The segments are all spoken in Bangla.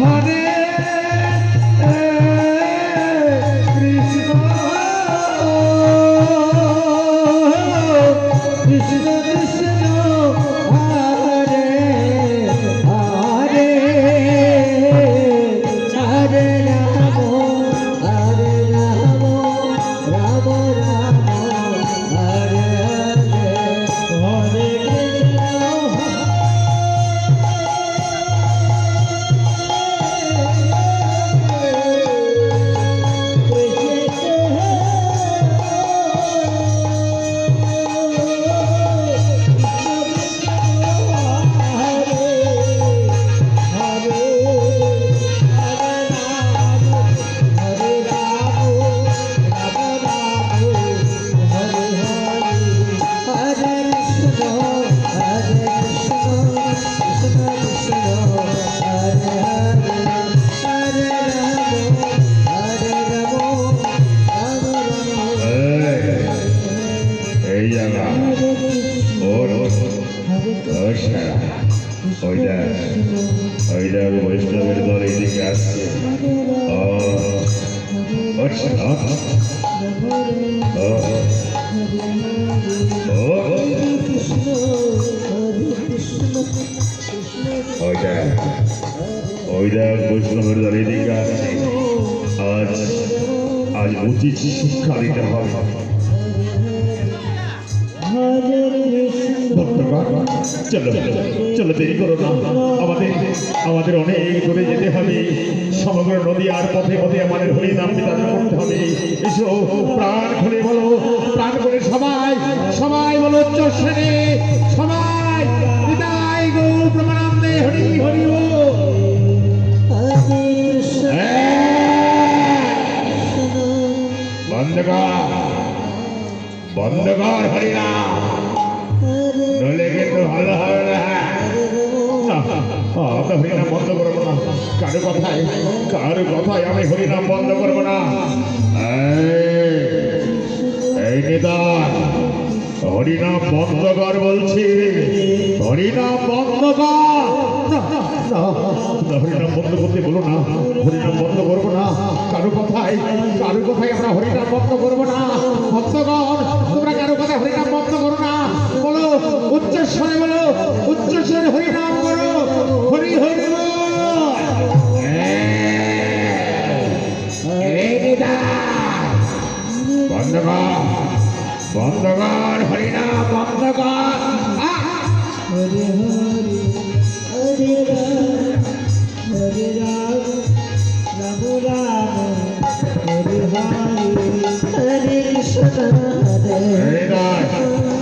হরে কৃষ্ণ কৃষ্ণ কৃষ্ণ হরে হরে হরে রাম হরে রাম রাম রাম হরে হরে হরে বৈষ্ণবের দল এদিকে আসছে বৈষ্ণবের দল এদিকে আসছে আজ আজ উচিত শিক্ষা দিতে হবে চলো চলো দেরি করো না আমাদের অনেক দূরে যেতে হবে সমগ্র নদী আর পথে পথে আমাদের হরি নাম বিধান করতে হবে এসো প্রাণ খুলে বলো প্রাণ করে সবাই সবাই বলো উচ্চস্বরে সবাই বিদায় গো প্রমানন্দে হরি হরি ও বন্ধগর হরি নাম নলে কিন্তু ভালো হবে না হরিনাম বন্ধ করবো না কারো কথায় আমি হরিনাম বন্ধ করবো না এই নিদান হরিনাম বন্ধ কর বলছি হরিনাম বন্ধ কর হরিনাম বন্ধ করতে বলো না হরিনাম বন্ধ করবো না কারো কথায় আমরা হরিনাম বন্ধ করবো না ভক্তগণ তোমরা কারো কথায় হরিনাম বন্ধ করো না বলো উচ্চস্বরে বলো উচ্চস্বরে হরিনাম করো হরি হরি বন্ধগণ হরিনাম বন্ধগণ হরে হরে হরে রাম রাম রাম হরে হরে হরে কৃষ্ণ হরে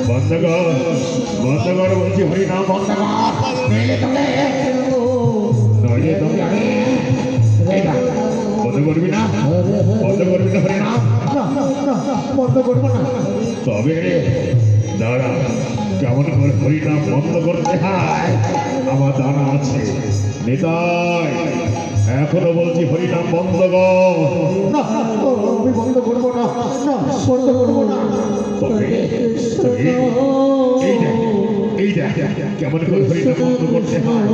বন্ধগণ বলছি হরিনাম বন্ধগণ নইলে তোকে আমি বন্ধ করবি না হরিনাম বন্ধ করবো না তবে দাঁড়া কেমন করে হরিনাম বন্ধ করতে হয় আমার জানা আছে নিতাই এখনো বলছি হরিনাম বন্ধ আমি বন্ধ করবো না বন্ধ করবো না তবে এই দেখ কেমন করে হরিনাম বন্ধ করতে হয়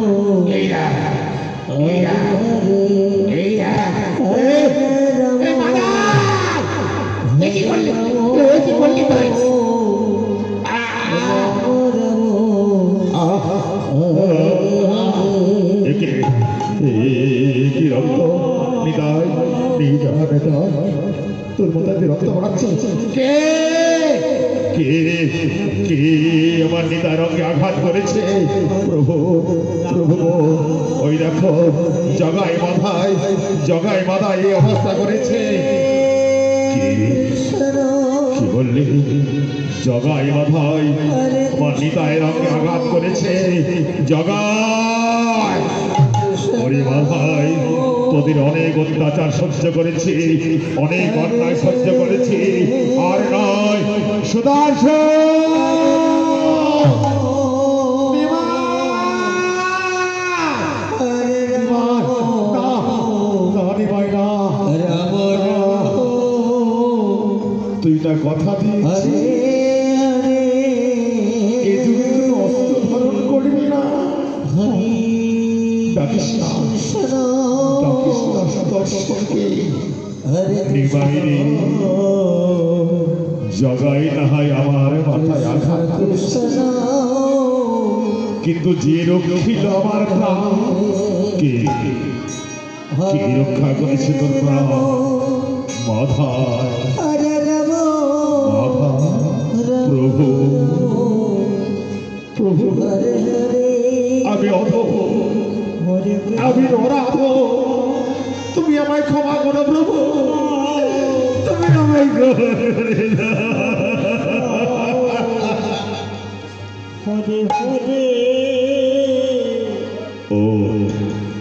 কি করলি তুই কি রক্ত নিতাই তোর মধ্যে রক্ত পড়াচ্ছে কে আমার নিতাই রঙে আঘাত করেছে প্রভু ওই দেখো জগাই মাথায় এই অবস্থা করেছে কি বললি জগাই মাথায় আমার নিতাই রঙে আঘাত করেছে জগাই ওরে মাথায় তোদের অনেক অত্যাচার সহ্য করেছি অনেক অন্যায় সহ্য করেছি আর নয় তুই না কথা দিয়েছিস অস্ত্র ধারণ করবি না ডাকিস না কৃষ্ণ দর্শনকে হরে নিবাইনি জগাই না হয় আমার মাথায় আঘাত কৃষ্ণ কিন্তু যে রক্ষিল আমার প্রাণ কে কে রক্ষা করেছে তোর প্রাণ মাথায় হরে রাম প্রভু প্রভু হরে হরে আমি অধম হরে আমি অরাধ তুমি আমায় ক্ষমা করো প্রভু তুমি আমায় ক্ষমা করে দাও। হরে হরে ও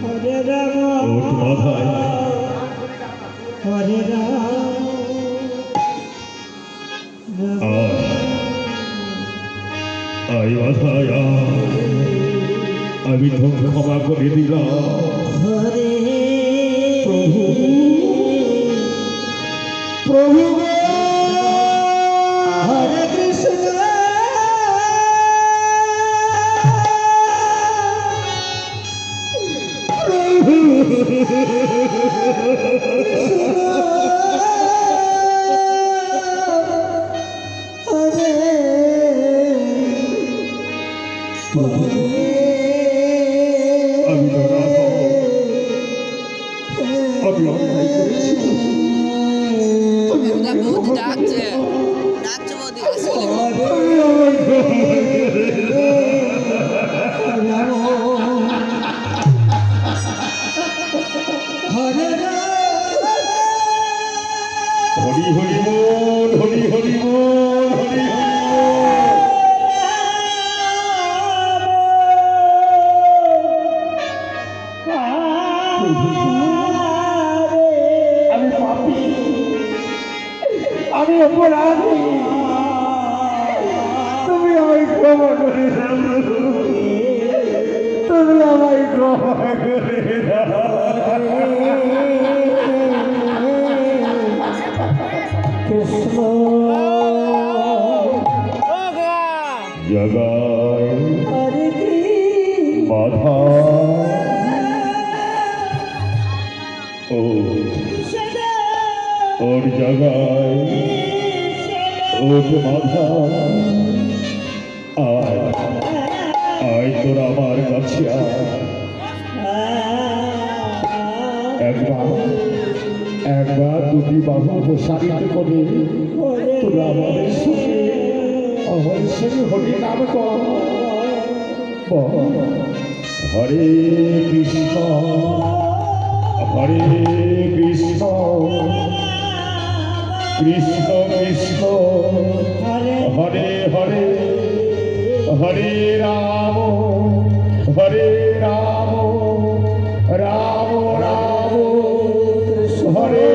হরে রাম ওঠ মাথায় হরে রাম আই মাথায় আমি তো ক্ষমা করে দিলাম হরে প্রভু প্রভু হরে কৃষ্ণ আমি অনাথ, আমি অন্যায় করেছি ওটা বৌদি ডাকছে ডাকছে বৌদি আসলে আমি আমায় ক্ষমা করে দাও। হরি হরি বল হরি হরি বল হরি হরি বল। আমি পাপী আমি অপরাধী তুমি আমায় ক্ষমা করে দাও তুমি আমায় ক্ষমা করে দাও কৃষ্ণ জগায় হরে কৃষ্ণ মাধা ও ওর জগায় ওর মাধা আয় আয় তোর আমার কাছে আয়। একবার দুটি বাহু প্রসারিত করে তোরা আমাদের সঙ্গে হরি নাম কর বল। হরে কৃষ্ণ হরে কৃষ্ণ কৃষ্ণ কৃষ্ণ হরে হরে হরে রাম রাম রাম হরে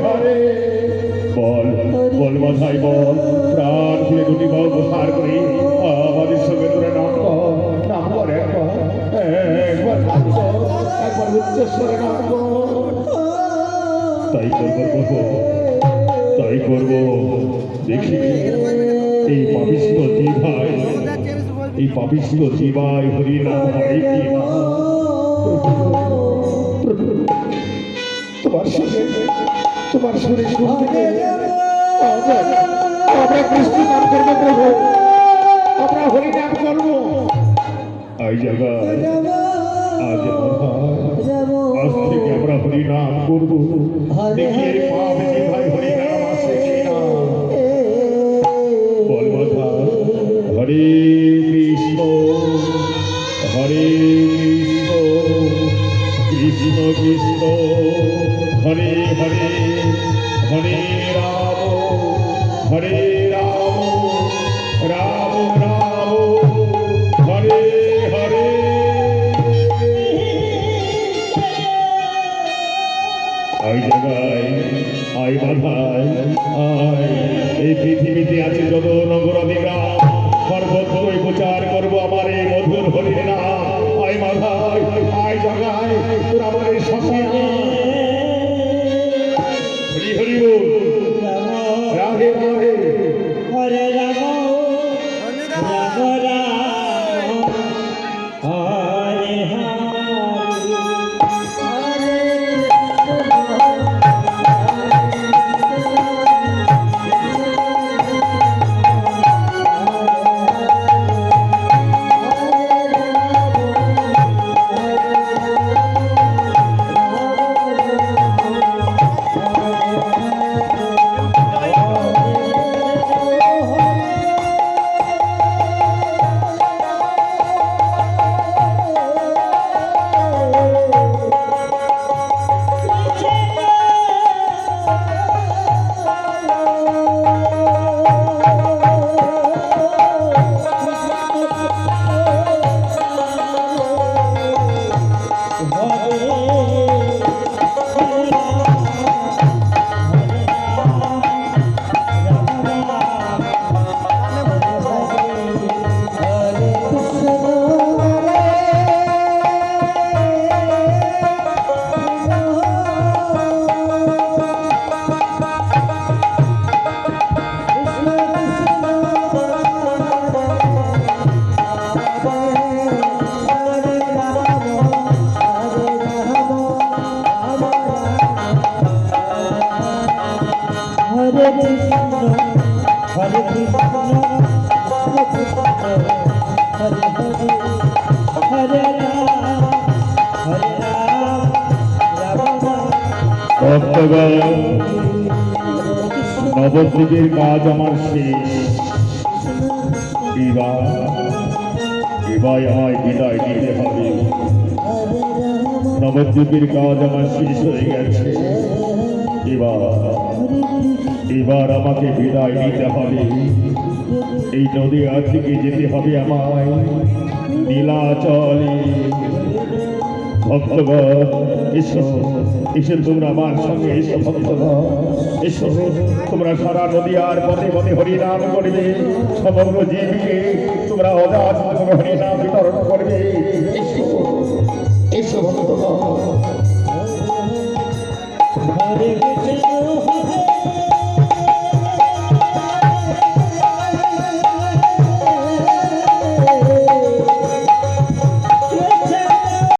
হরে বল বল মাথায় বল প্রাণ খুলে দুটি বল প্রসার করে আমাদের সঙ্গে তোরা নাম কর একবার উচ্চস্বরে নাম কর। তাই করবো দেখি এই পাপিষ্ঠ জিভায় হরি নাম হয় কি না তোমার সুরে শুনতে আমরা কৃষ্ণ নাম করবো প্রভু আমরা হরি নাম করবো এই জায়গায় আজ আজ থেকে আমরা হরি নাম করবো দেখি এর পাপ জিভায় হরি নাম আসে কিনা বল মাথা হরে কৃষ্ণ কৃষ্ণ কৃষ্ণ হরে হরে হরে রাম রাম রাম হরে হরে আই জায়গায় আই বাধায় আয় এই পৃথিবীতে আছে যত নগরাধিকা সর্বত্রই প্রচার করবো আমার এই মধুর হরি নাম আই মাধায় আই জায়গায় তোর আমার এই সঙ্গে হরি হরি বল রাধে রাধে হরে রাম রাম রাম হরে হরে ভক্তগণ, নবদ্বীপের কাজ আমার শেষ। এবার আমায় বিদায় দিতে হবে। নবদ্বীপের কাজ আমার শেষ হয়ে গেছে। এবার আমাকে বিদায় নিতে হবে। এই নদী আর থেকে যেতে হবে আমায় নীলাচলে। ভক্তগণ, এসো এসো, তোমরা আমার সঙ্গে এসো। ভক্তগণ, এসো, তোমরা সারা নদী আর পথে পথে হরিনাম করবে। সমগ্র জীবকে তোমরা অজাত হরিনাম বিতরণ করবে। এসো এসো ভক্তগণ।